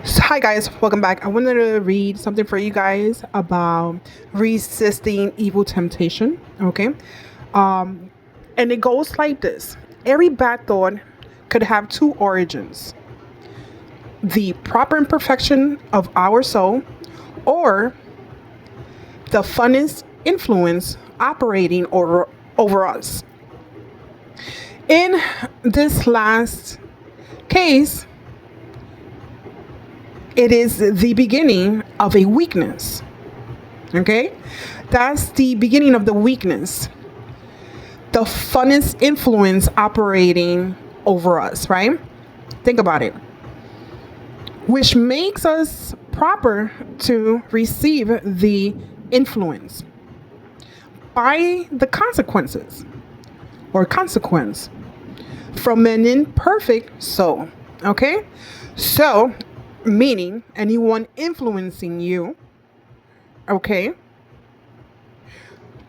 So, hi guys, welcome back. I wanted to read something for you guys about resisting evil temptation. Okay, um, and it goes like this: every bad thought could have two origins: the proper imperfection of our soul, or the funnest influence operating over us. In this last case, it is the beginning of a weakness. Okay? That's the beginning of the weakness. The funnest influence operating over us, right? Think about it. Which makes us proper to receive the influence by the consequences or consequence from an imperfect soul. Okay? So, meaning anyone influencing you, okay,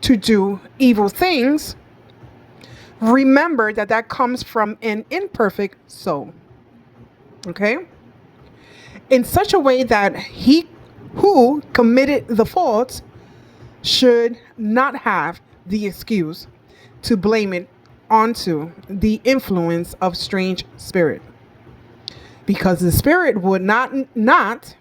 to do evil things, remember that that comes from an imperfect soul. Okay? In such a way that he who committed the fault should not have the excuse to blame it onto the influence of strange spirit, because the spirit would not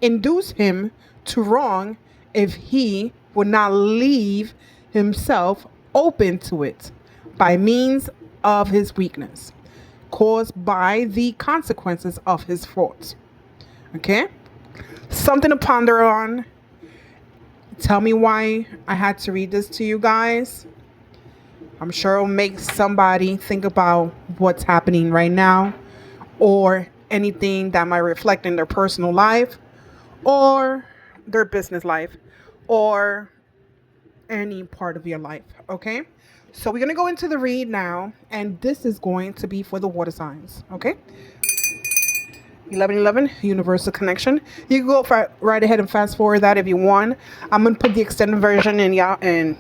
induce him to wrong if he would not leave himself open to it by means of his weakness caused by the consequences of his faults. Okay? Something to ponder on. Tell me why I had to read this to you guys. I'm sure it'll make somebody think about what's happening right now, or anything that might reflect in their personal life or their business life or any part of your life. Okay? So we're going to go into the read now, and this is going to be for the water signs. Okay? 1111 universal connection. You can go right ahead and fast forward that if you want. I'm going to put the extended version in y'all in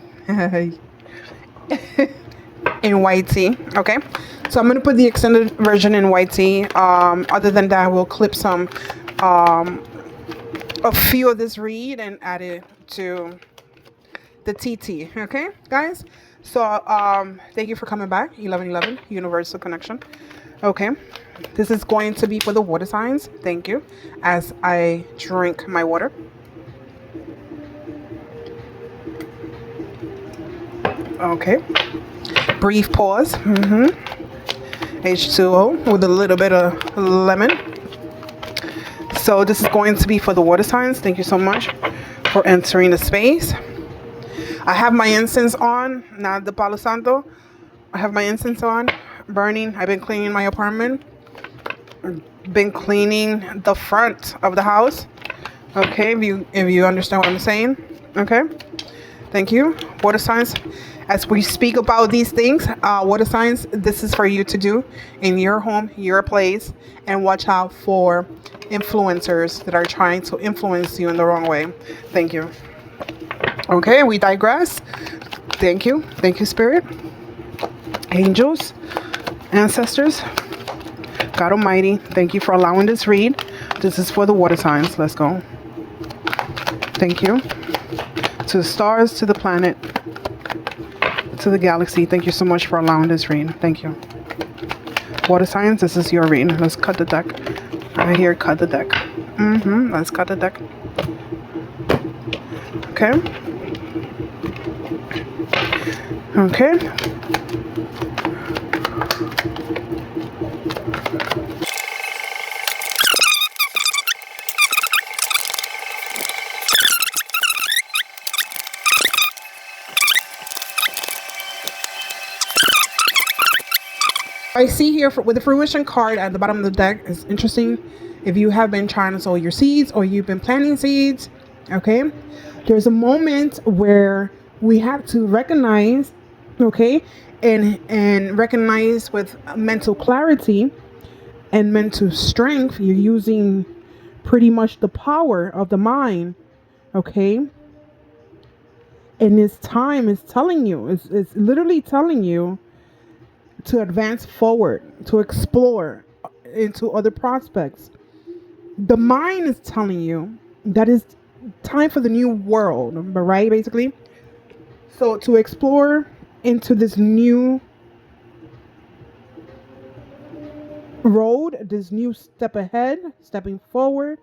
in white tea. Okay? So I'm going to put the extended version in white tea. Other than that, we'll clip some a few of this read and add it to the TT. Okay, guys? So thank you for coming back. 1111 universal connection. Okay, this is going to be for the water signs. Thank you. As I drink my water. Okay, brief pause. H2O with a little bit of lemon. So this is going to be for the water signs. Thank you so much for entering the space. I have my incense on, not the Palo Santo. I have my incense on, burning. I've been cleaning my apartment. Been cleaning the front of the house. Okay, if you understand what I'm saying. Okay, thank you. Water signs. As we speak about these things, water signs, this is for you to do in your home, your place, and watch out for influencers that are trying to influence you in the wrong way. Thank you. Okay, we digress. Thank you. Thank you, Spirit, angels, ancestors, God Almighty. Thank you for allowing this read. This is for the water signs. Let's go. Thank you. To the stars, to the planet, to the galaxy. Thank you so much for allowing this read. Thank you. Water signs, this is your read. Let's cut the deck. Right here, cut the deck. Let's cut the deck. Okay. Okay. I see here with the fruition card at the bottom of the deck is interesting. If you have been trying to sow your seeds or you've been planting seeds, okay, there's a moment where we have to recognize, okay, and recognize with mental clarity and mental strength. You're using pretty much the power of the mind, okay. And this time is telling you, it's literally telling you to advance forward, to explore into other prospects. The mind is telling you that it's time for the new world, right? Basically, so to explore into this new road, this new step ahead, stepping forward,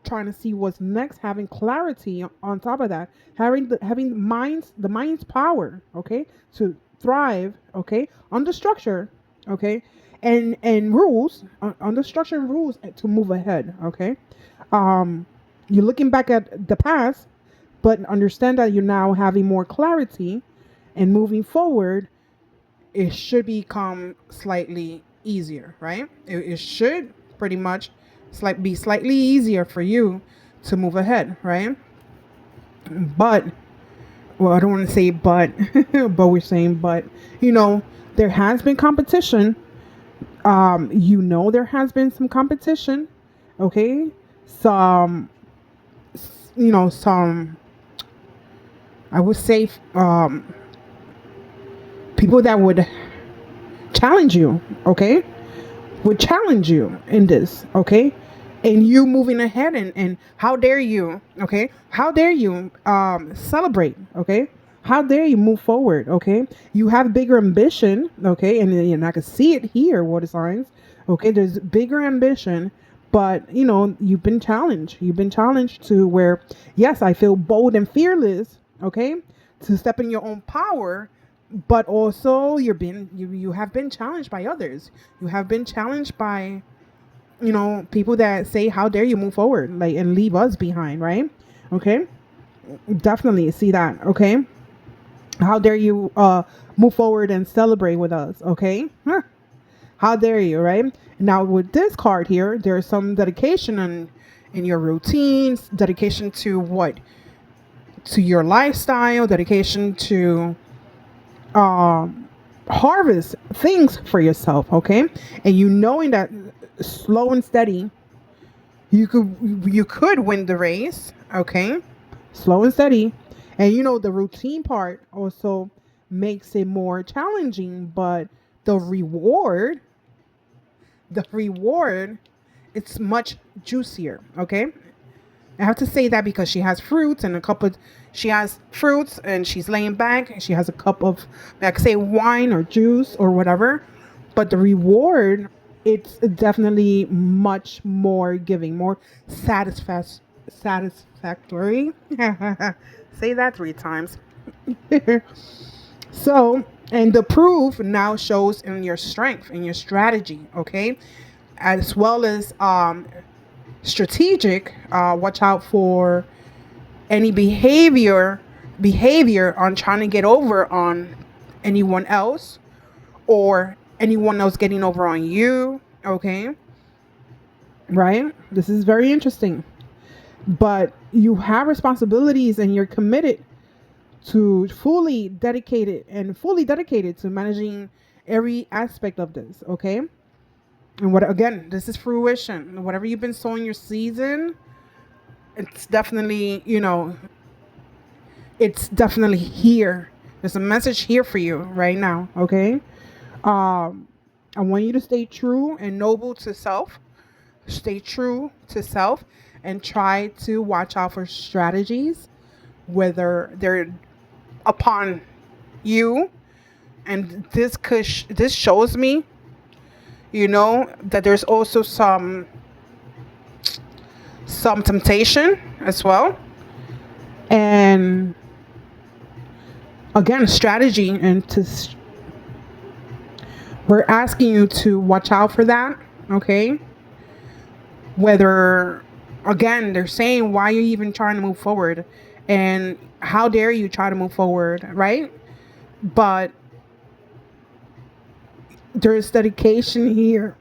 trying to see what's next, having clarity on top of that, having the mind's power, okay, to thrive, okay, under structure, okay, and rules, under structure and rules to move ahead, okay. Um, you're looking back at the past, but understand that you're now having more clarity and moving forward. It should become slightly easier, right? It should pretty much be slightly easier for you to move ahead, right? But, well, I don't want to say but, but we're saying but, you know, there has been competition. There has been some competition, okay? Some, some, I would say, people that would challenge you, okay? Would challenge you in this, okay? And you moving ahead, and how dare you, okay? How dare you celebrate, okay? How dare you move forward, okay? You have bigger ambition, okay? And I can see it here, water signs, okay? There's bigger ambition, but you've been challenged. You've been challenged to where, yes, I feel bold and fearless, okay? To step in your own power, but also you have been challenged by others. You have been challenged by people that say, how dare you move forward, like, and leave us behind, right? Okay, definitely see that. Okay, how dare you move forward and celebrate with us? Okay, huh. How dare you, right? Now with this card here, there's some dedication in your routines, dedication to what, to your lifestyle, dedication to um, harvest things for yourself, okay? And knowing that slow and steady, you could win the race, okay? Slow and steady, and the routine part also makes it more challenging, but the reward, the reward, it's much juicier, okay? I have to say that because she has fruits and a cup of, she has fruits and she's laying back and she has a cup of, like, say, wine or juice or whatever. But the reward, it's definitely much more giving, more satisfactory. Say that 3 times. So, and the proof now shows in your strength, in your strategy, okay? As well as strategic. Watch out for any behavior on trying to get over on anyone else, or anyone else getting over on you, okay? Right, this is very interesting, but you have responsibilities and you're committed to fully dedicated to managing every aspect of this, okay? And what, again, this is fruition. Whatever you've been sowing your season, it's definitely, it's definitely here. There's a message here for you right now, okay? I want you to stay true and noble to self. Stay true to self and try to watch out for strategies, whether they're upon you. And this shows me, that there's also some temptation as well. And again, strategy, and we're asking you to watch out for that, okay? Whether, again, they're saying, why are you even trying to move forward? And how dare you try to move forward, right? But there's dedication here.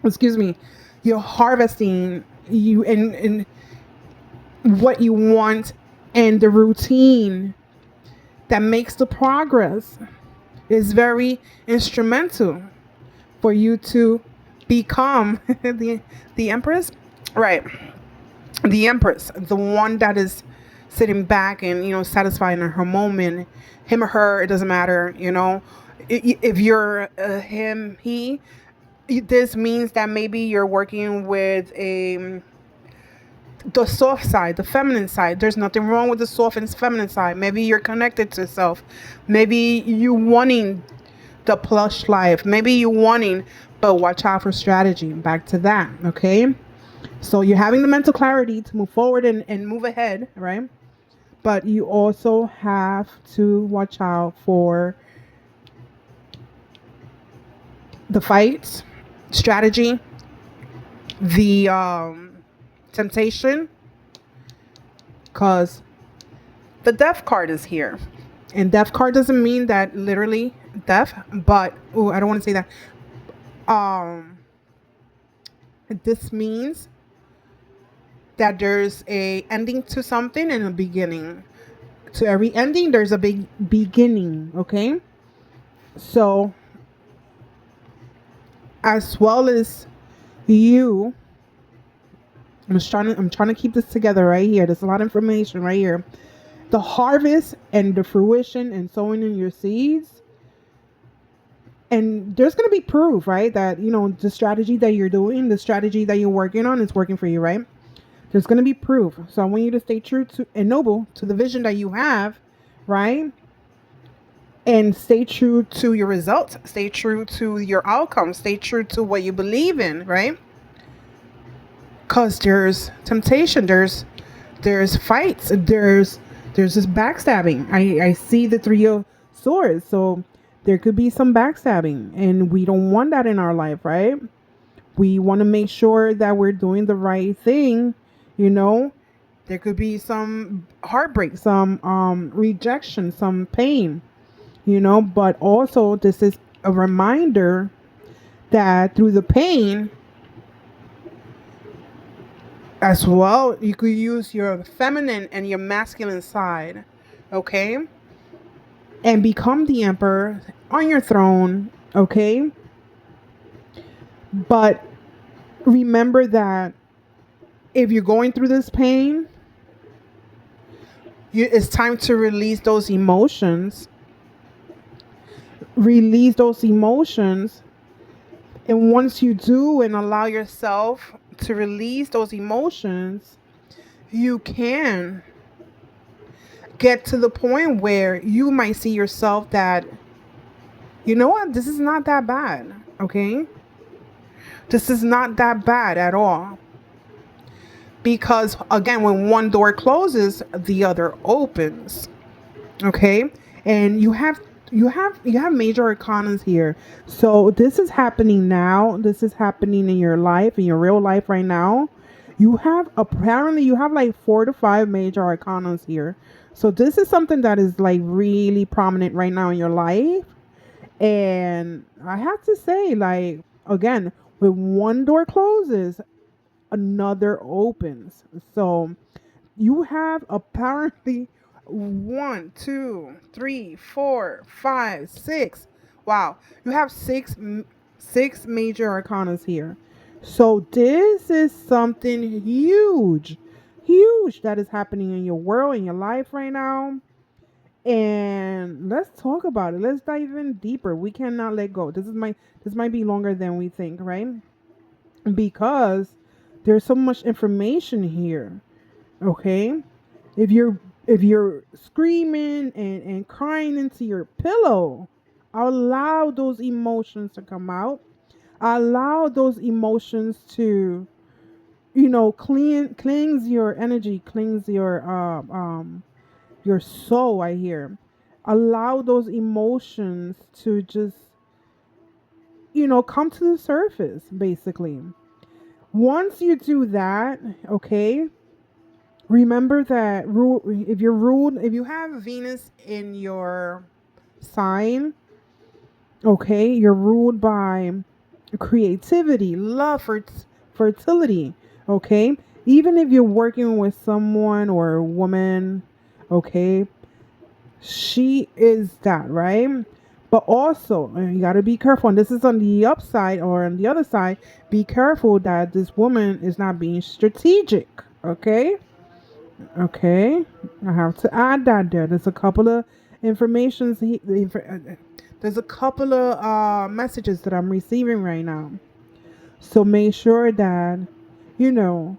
Excuse me. You're harvesting you and what you want, and the routine that makes the progress is very instrumental for you to become the empress, right? The empress, the one that is sitting back and satisfying her moment, him or her, it doesn't matter. If you're him, he, This means that maybe you're working with the soft side, the feminine side. There's nothing wrong with the soft and feminine side. Maybe you're connected to self. Maybe you wanting the plush life. Maybe you wanting, but watch out for strategy. Back to that, okay? So you're having the mental clarity to move forward and move ahead, right? But you also have to watch out for the fights, strategy, the temptation, because the death card is here. And death card doesn't mean that literally death, but I don't want to say that. This means that there's a ending to something and a beginning. To every ending, there's a big beginning. Okay, so as well as you, I'm trying to keep this together right here. There's a lot of information right here. The harvest and the fruition and sowing in your seeds. And there's going to be proof, right? That, the strategy that you're doing, the strategy that you're working on is working for you, right? There's going to be proof. So I want you to stay true to and noble to the vision that you have, right? And stay true to your results. Stay true to your outcome. Stay true to what you believe in, right? Because there's temptation. There's fights. There's this backstabbing. I see the Three of Swords. So there could be some backstabbing. And we don't want that in our life, right? We want to make sure that we're doing the right thing. There could be some heartbreak, some rejection, some pain, but also this is a reminder that through the pain as well, you could use your feminine and your masculine side, okay? And become the emperor on your throne, okay? But remember that if you're going through this pain, it's time to release those emotions. Release those emotions. And once you do and allow yourself to release those emotions, you can get to the point where you might see yourself that, you know what, this is not that bad, okay? This is not that bad at all. Because again, when one door closes, the other opens. Okay? And you have major arcanas here. So this is happening now. This is happening in your life, in your real life right now. You have like 4 to 5 major arcanas here. So this is something that is like really prominent right now in your life. And I have to say, like, again, when one door closes, another opens. So you have apparently 1, 2, 3, 4, 5, 6. Wow, you have six major arcanas here. So this is something huge that is happening in your world, in your life right now. And let's talk about it. Let's dive in deeper. We cannot let go. This might be longer than we think, right? Because there's so much information here. Okay? If you're screaming and crying into your pillow, allow those emotions to come out. Allow those emotions to, cleanse your energy, cleanse your soul, I hear. Allow those emotions to just, come to the surface, basically. Once you do that, okay, remember that if you have Venus in your sign, okay, you're ruled by creativity, love, fertility, okay? Even if you're working with someone or a woman, okay, she is that, right? But also, you got to be careful. And this is on the upside or on the other side. Be careful that this woman is not being strategic. Okay? Okay. I have to add that there. There's a couple of there's a couple of messages that I'm receiving right now. So make sure that, you know,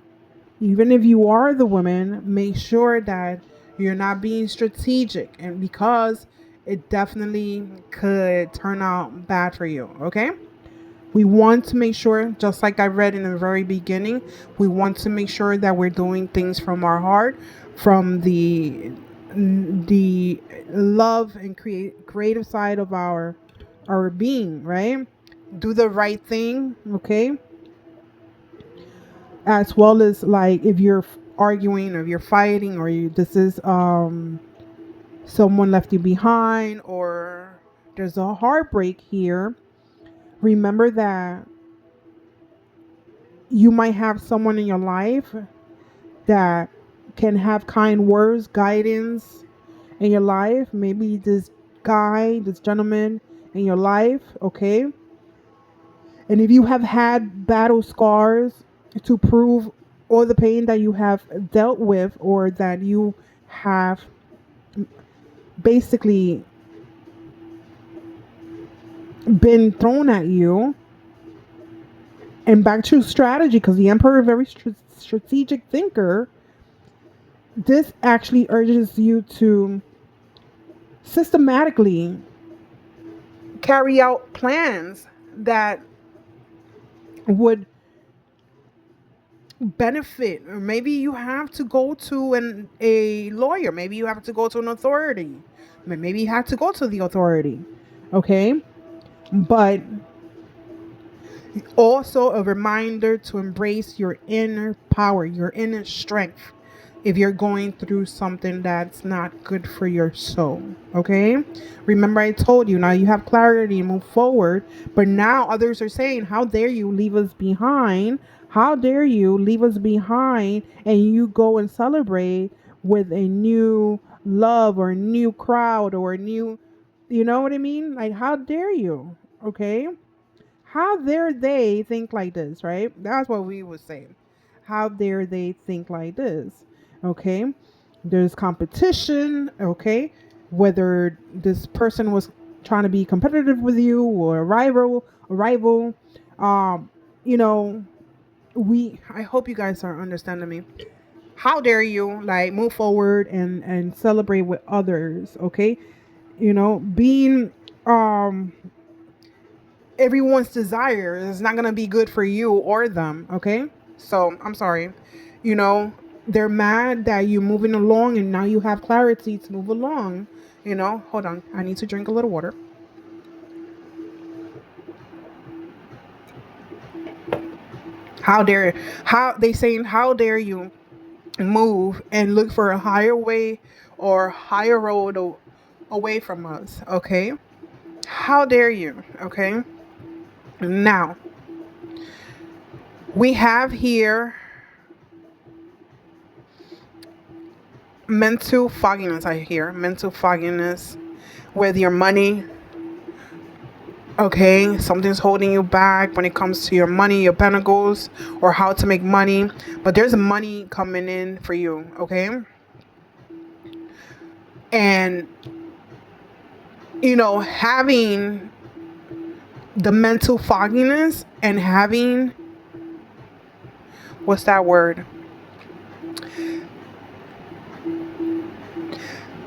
even if you are the woman, make sure that you're not being strategic, and because it definitely could turn out bad for you. Okay. We want to make sure, just like I read in the very beginning, we want to make sure that we're doing things from our heart, from the love and creative side of our being, right? Do the right thing, okay? As well as, like, if you're arguing, or if you're fighting, or you this is someone left you behind, or there's a heartbreak here, remember that you might have someone in your life that can have kind words, guidance in your life. Maybe this guy, this gentleman in your life, okay? And if you have had battle scars to prove all the pain that you have dealt with, or that you have basically been thrown at you, and back to strategy, because the emperor is a very strategic thinker, this actually urges you to systematically carry out plans that would benefit. Or maybe you have to go to a lawyer, maybe you have to go to an authority, maybe you have to go to the authority, okay? But also a reminder to embrace your inner power, your inner strength, if you're going through something that's not good for your soul. Okay? Remember, I told you, now you have clarity and move forward, but now others are saying, how dare you leave us behind? How dare you leave us behind and you go and celebrate with a new love, or a new crowd, or a new, you know what I mean? Like, how dare you? Okay? How dare they think like this, right? That's what we would say. How dare they think like this? Okay. There's competition, okay? Whether this person was trying to be competitive with you, or a rival. Um, you know, I hope you guys are understanding me. How dare you, like, move forward and celebrate with others, okay? Being um everyone's desire is not going to be good for you or them, okay? So I'm sorry. you know they're mad that you're moving along, and now you have clarity to move along. Hold on, I need to drink a little water. How dare you move and look for a higher way, or higher road, away from us, okay? How dare you, okay? Now, we have here mental fogginess. I hear mental fogginess with your money. Okay, something's holding you back when it comes to your money, your pentacles, or how to make money. But there's money coming in for you, okay? And, having the mental fogginess, and having, what's that word?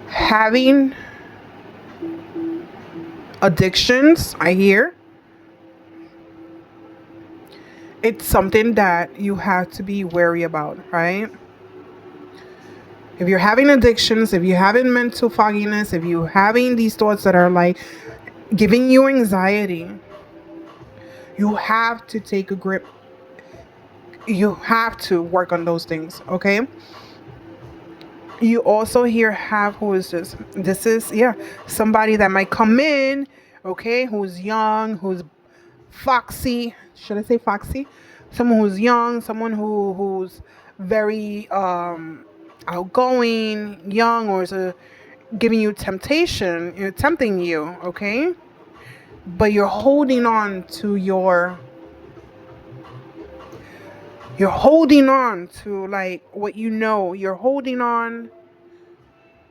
Having addictions, I hear. It's something that you have to be wary about, right? If you're having addictions, if you're having mental fogginess, if you're having these thoughts that are like giving you anxiety, you have to take a grip. You have to work on those things, okay? You also here have, who is this? This is, yeah, somebody that might come in, okay, who's young, who's foxy. Should I say foxy? Someone who's young, someone who's very outgoing, young, or is giving you temptation, tempting you, okay? But you're holding on to, like, what you're holding on,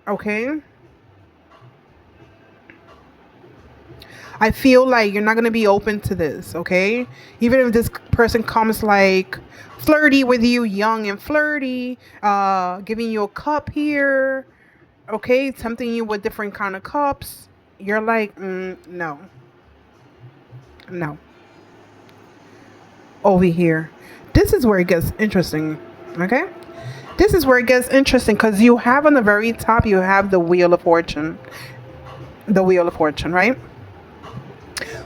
okay? I feel like you're not going to be open to this, okay? Even if this person comes like flirty with you, young and flirty, giving you a cup here, okay, tempting you with different kind of cups, you're like, no, no, over here. This is where it gets interesting, okay? This is where it gets interesting because you have on the very top, you have the Wheel of Fortune. The Wheel of Fortune, right?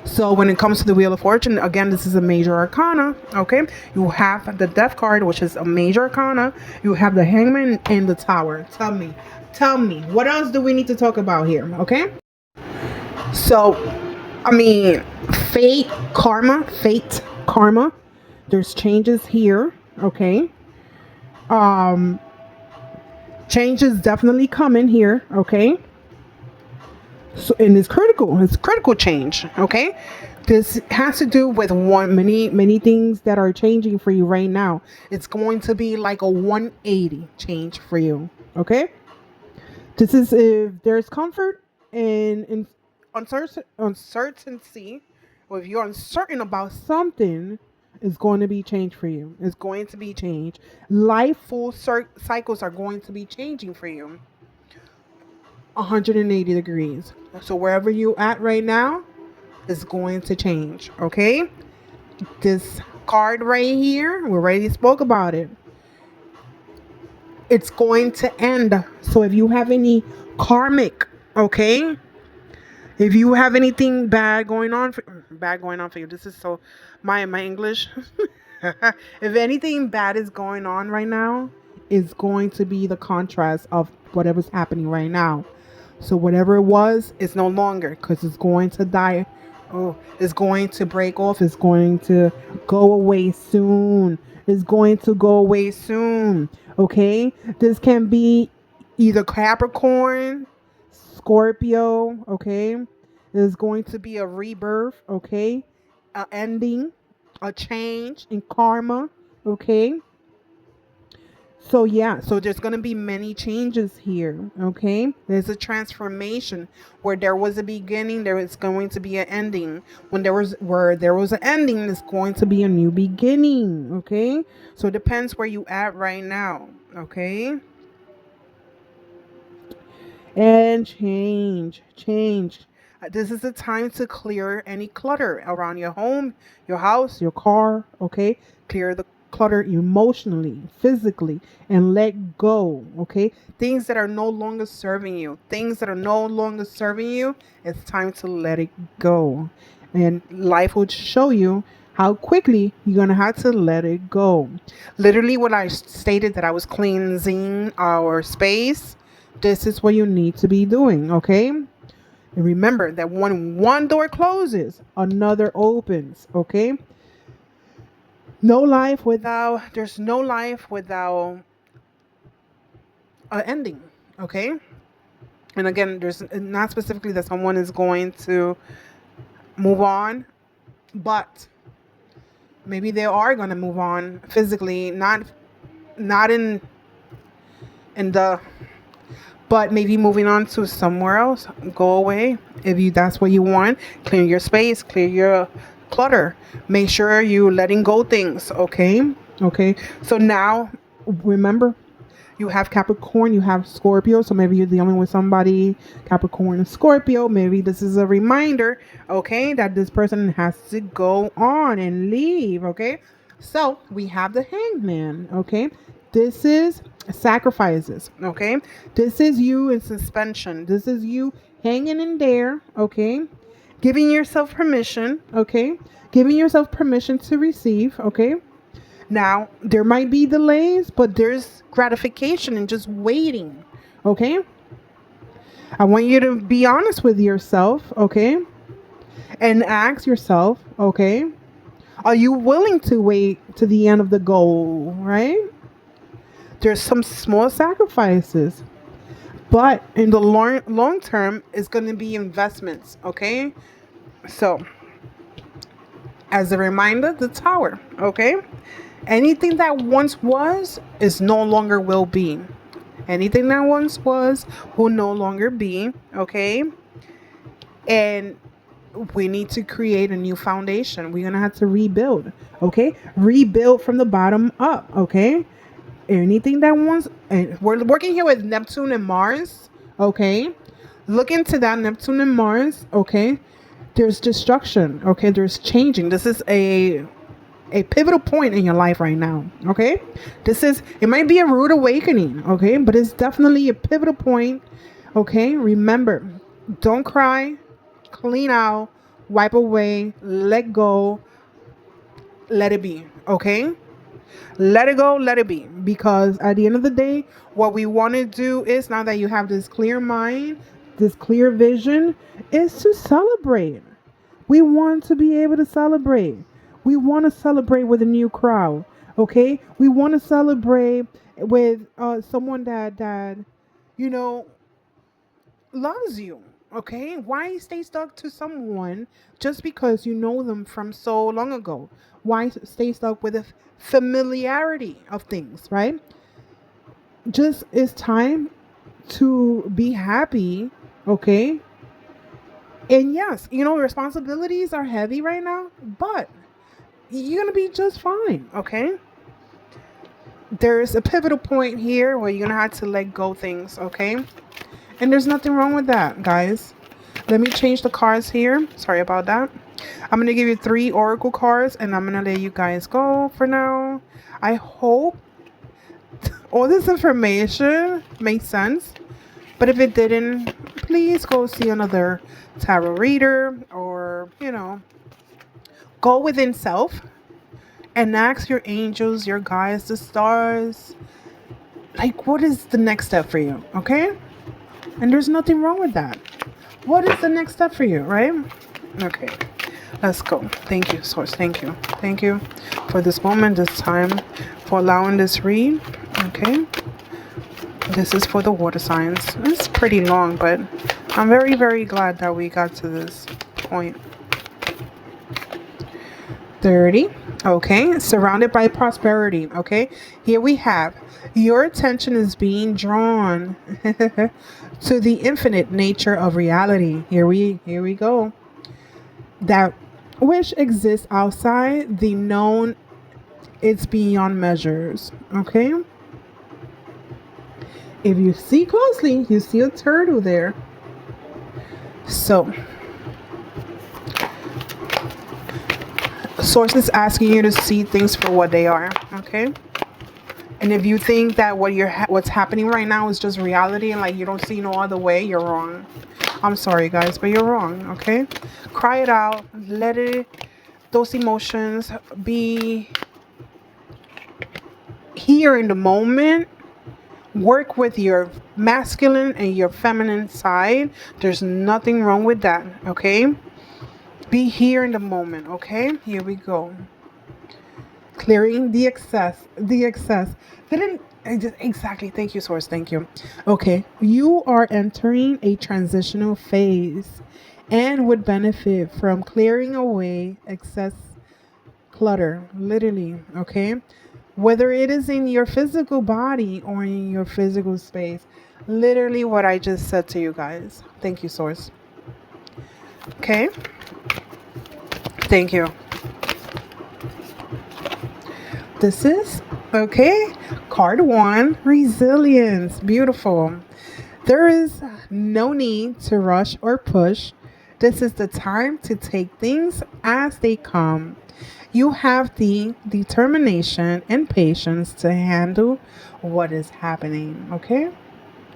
So when it comes to the Wheel of Fortune, again, this is a major arcana, okay? You have the Death card, which is a major arcana. You have the Hangman and the Tower. Tell me, what else do we need to talk about here, okay? So, I mean, fate, karma. There's changes here, okay? Change is definitely coming here, okay? So, and it's critical change, okay? This has to do with many things that are changing for you right now. It's going to be like a 180 change for you, okay? This is if there's comfort in uncertainty, or if you're uncertain about something, it's going to be changed for you. It's going to be changed. Life full cycles are going to be changing for you. 180 degrees. So wherever you at right now is going to change. Okay. This card right here, we already spoke about it. It's going to end. So if you have any karmic, okay, if you have anything bad going on for you, this is so my English. If anything bad is going on right now, it's going to be the contrast of whatever's happening right now. So whatever it was, it's no longer, because it's going to die. Oh, it's going to break off. It's going to go away soon. It's going to go away soon. Okay? This can be either Capricorn, Scorpio. Okay? There's going to be a rebirth. Okay? A ending, a change in karma. Okay? So yeah, so there's going to be many changes here, okay? There's a transformation. Where there was a beginning, there is going to be an ending. Where there was an ending, there's going to be a new beginning, okay? So it depends where you at right now, okay? And change. This is the time to clear any clutter around your home, your house, your car, okay? Clear the clutter emotionally, physically, and let go, okay? Things that are no longer serving you. It's time to let it go. And life will show you how quickly you're going to have to let it go. Literally, when I stated that I was cleansing our space, this is what you need to be doing, okay? And remember that when one door closes, another opens, okay? There's no life without an ending, okay? And again, there's not specifically that someone is going to move on, but maybe they are going to move on physically, not in the, but maybe moving on to somewhere else, go away. If that's what you want, clear your space, clear your clutter. Make sure you letting go things, okay? Okay. So now, remember, you have Capricorn, you have Scorpio. So maybe you're dealing with somebody, Capricorn and Scorpio. Maybe this is a reminder, okay, that this person has to go on and leave, okay? So we have the Hangman, okay? This is sacrifices, okay? This is you in suspension. This is you hanging in there, okay? Giving yourself permission, okay? Giving yourself permission to receive, okay? Now, there might be delays, but there's gratification in just waiting, okay? I want you to be honest with yourself, okay? And ask yourself, okay? Are you willing to wait to the end of the goal, right? There's some small sacrifices, but in the long term, it's going to be investments, okay? So, as a reminder, the Tower, okay? Anything that once was is no longer will be. Anything that once was will no longer be, okay? And we need to create a new foundation. We're gonna have to rebuild. Okay, rebuild from the bottom up. Okay, anything that wants, and we're working here with Neptune and Mars. Okay, look into that Neptune and Mars. Okay, there's destruction. Okay, there's changing. This is a pivotal point in your life right now. Okay, this is, it might be a rude awakening. Okay, but it's definitely a pivotal point. Okay, remember, don't cry, clean out, wipe away, let go, let it be. Okay, let it go, let it be. Because at the end of the day, what we want to do is, now that you have this clear mind, this clear vision, is to celebrate. We want to be able to celebrate. We want to celebrate with a new crowd. Okay, we want to celebrate with someone that you know loves you. Okay, why stay stuck to someone just because you know them from so long ago? Why stay stuck with the familiarity of things, right? Just, it's time to be happy. Okay, and yes, responsibilities are heavy right now, but you're gonna be just fine. Okay, there's a pivotal point here where you're gonna have to let go things. Okay, and there's nothing wrong with that, guys. Let me change the cards here. Sorry about that. I'm going to give you 3 oracle cards, and I'm going to let you guys go for now. I hope all this information makes sense. But if it didn't, please go see another tarot reader, or, go within self and ask your angels, your guides, the stars, like, what is the next step for you? Okay? And there's nothing wrong with that. What is the next step for you, right? Okay, let's go. Thank you, Source. Thank you. Thank you for this moment, this time, for allowing this read. Okay. This is for the water signs. It's pretty long, but I'm very, very glad that we got to this point. 30. Okay, surrounded by prosperity. Okay, here we have, your attention is being drawn to the infinite nature of reality. Here we go. That which exists outside the known, it's beyond measures. Okay, if you see closely, you see a turtle there. So Source is asking you to see things for what they are. Okay, and if you think that what's happening right now is just reality, and like you don't see no other way, you're wrong. I'm sorry, guys, but you're wrong. Okay, cry it out, let those emotions be here in the moment. Work with your masculine and your feminine side. There's nothing wrong with that. Okay, be here in the moment. Okay, here we go. Clearing the excess. Exactly. Thank you, Source. Thank you. Okay, you are entering a transitional phase and would benefit from clearing away excess clutter, literally. Okay, whether it is in your physical body or in your physical space. Literally what I just said to you guys. Thank you, Source. Okay, thank you. This is, okay, card 1, resilience. Beautiful. There is no need to rush or push. This is the time to take things as they come. You have the determination and patience to handle what is happening. Okay?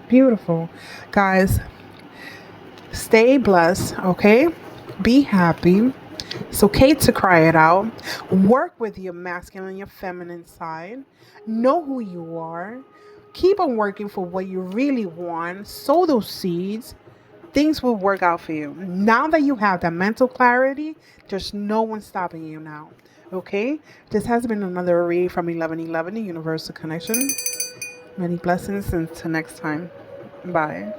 Beautiful. Guys, stay blessed. Okay? Be happy. It's okay to cry it out. Work with your masculine and your feminine side. Know who you are. Keep on working for what you really want. Sow those seeds. Things will work out for you. Now that you have that mental clarity, there's no one stopping you now. Okay? This has been another read from 1111, the Universal Connection. Many blessings until next time. Bye.